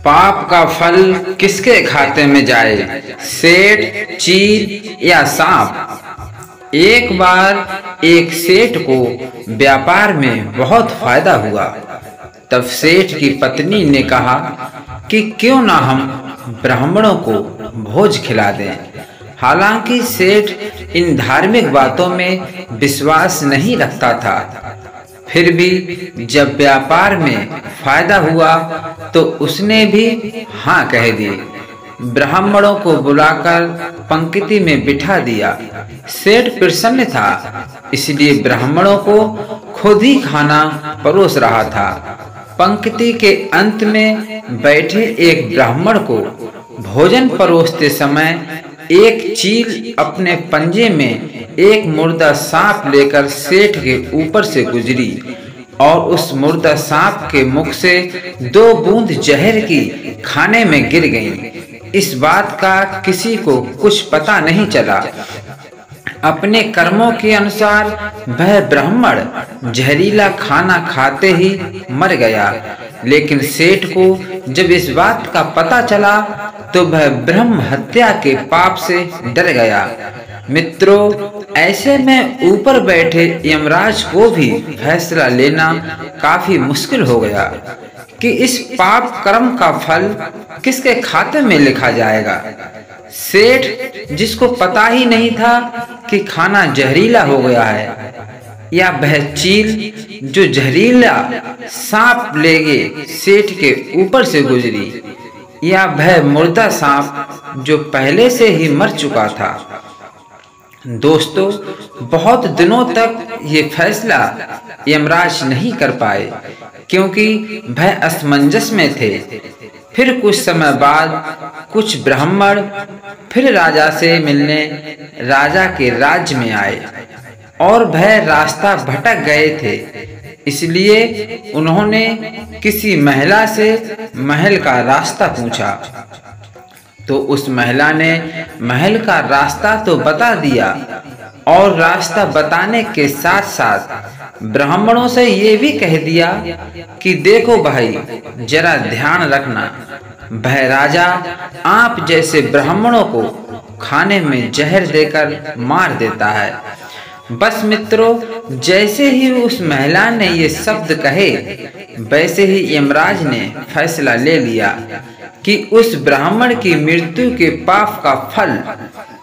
पाप का फल किसके खाते में जाए, सेठ, चील या सांप। एक बार एक सेठ को व्यापार में बहुत फायदा हुआ। तब सेठ की पत्नी ने कहा कि क्यों ना हम ब्राह्मणों को भोज खिला दें। हालांकि सेठ इन धार्मिक बातों में विश्वास नहीं रखता था, फिर भी जब व्यापार में फायदा हुआ तो उसने भी हाँ कह दी। ब्राह्मणों को बुलाकर पंक्ति में बिठा दिया। सेठ प्रसन्न था, इसलिए ब्राह्मणों को खुद ही खाना परोस रहा था। पंक्ति के अंत में बैठे एक ब्राह्मण को भोजन परोसते समय एक चील अपने पंजे में एक मुर्दा सांप लेकर सेठ के ऊपर से गुजरी और उस मुर्दा सांप के मुख से 2 बूंद जहर की खाने में गिर गईं। इस बात का किसी को कुछ पता नहीं चला। अपने कर्मों के अनुसार वह ब्राह्मण जहरीला खाना खाते ही मर गया, लेकिन सेठ को जब इस बात का पता चला तो वह ब्रह्म हत्या के पाप से डर गया। मित्रों, ऐसे में ऊपर बैठे यमराज को भी फैसला लेना काफी मुश्किल हो गया कि इस पाप कर्म का फल किसके खाते में लिखा जाएगा। सेठ, जिसको पता ही नहीं था कि खाना जहरीला हो गया है, या वह चील जो जहरीला सांप लेके सेठ के ऊपर से गुजरी, या वह मुर्दा सांप जो पहले से ही मर चुका था। दोस्तों, बहुत दिनों तक ये फैसला यमराज नहीं कर पाए क्योंकि वह असमंजस में थे। फिर कुछ समय बाद कुछ ब्राह्मण फिर राजा से मिलने राजा के राज्य में आए और वह रास्ता भटक गए थे, इसलिए उन्होंने किसी महिला से महल का रास्ता पूछा। तो उस महिला ने महल का रास्ता तो बता दिया और रास्ता बताने के साथ साथ ब्राह्मणों से ये भी कह दिया कि देखो भाई, जरा ध्यान रखना, वह राजा आप जैसे ब्राह्मणों को खाने में जहर देकर मार देता है। बस मित्रों, जैसे ही उस महिला ने ये शब्द कहे, वैसे ही यमराज ने फैसला ले लिया कि उस ब्राह्मण की मृत्यु के पाप का फल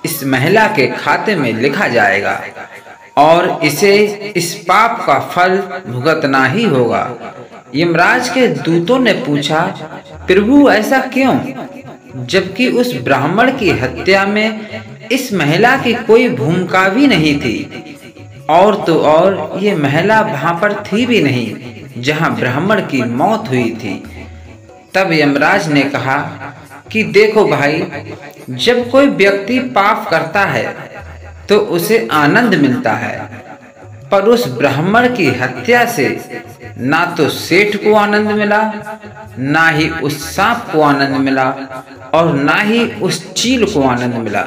इस महिला के खाते में लिखा जाएगा और इसे इस पाप का फल भुगतना ही होगा। यमराज के दूतों ने पूछा, प्रभु ऐसा क्यों, जबकि उस ब्राह्मण की हत्या में इस महिला की कोई भूमिका भी नहीं थी, और तो और ये महिला वहां पर थी भी नहीं जहां ब्राह्मण की मौत हुई थी। तब यमराज ने कहा कि देखो भाई, जब कोई व्यक्ति पाप करता है तो उसे आनंद मिलता है, पर उस ब्राह्मण की हत्या से ना तो सेठ को आनंद मिला, ना ही उस सांप को आनंद मिला और ना ही उस चील को आनंद मिला,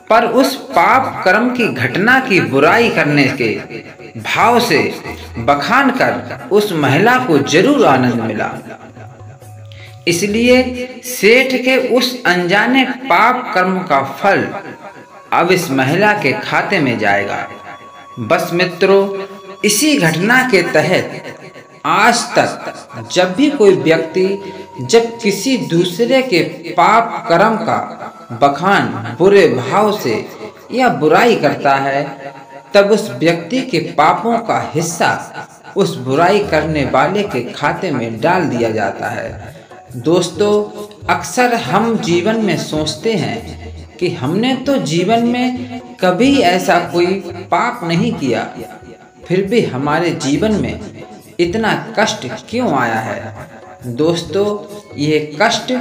पर उस पाप कर्म की घटना की बुराई करने के भाव से बखान कर उस महिला को जरूर आनंद मिला। इसलिए सेठ के उस अनजाने पाप कर्म का फल अब इस महिला के खाते में जाएगा। बस मित्रों, इसी घटना के तहत आज तक जब भी कोई व्यक्ति जब किसी दूसरे के पाप कर्म का बखान बुरे भाव से या बुराई करता है, तब उस व्यक्ति के पापों का हिस्सा उस बुराई करने वाले के खाते में डाल दिया जाता है। दोस्तों, अक्सर हम जीवन में सोचते हैं कि हमने तो जीवन में कभी ऐसा कोई पाप नहीं किया, फिर भी हमारे जीवन में इतना कष्ट क्यों आया है। दोस्तों, ये कष्ट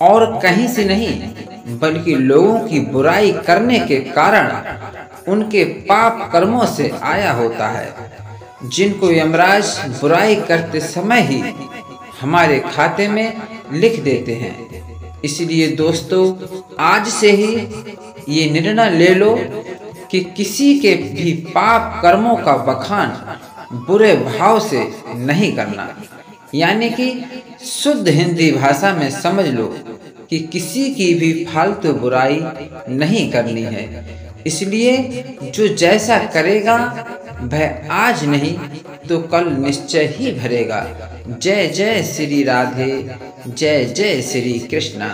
और कहीं से नहीं बल्कि लोगों की बुराई करने के कारण उनके पाप कर्मों से आया होता है, जिनको यमराज बुराई करते समय ही हमारे खाते में लिख देते हैं। इसलिए दोस्तों, आज से ही ये निर्णय ले लो कि किसी के भी पाप कर्मों का बखान बुरे भाव से नहीं करना। यानी कि शुद्ध हिंदी भाषा में समझ लो कि किसी की भी फालतू बुराई नहीं करनी है। इसलिए जो जैसा करेगा वह आज नहीं तो कल निश्चय ही भरेगा। जय जय श्री राधे, जय जय श्री कृष्णा।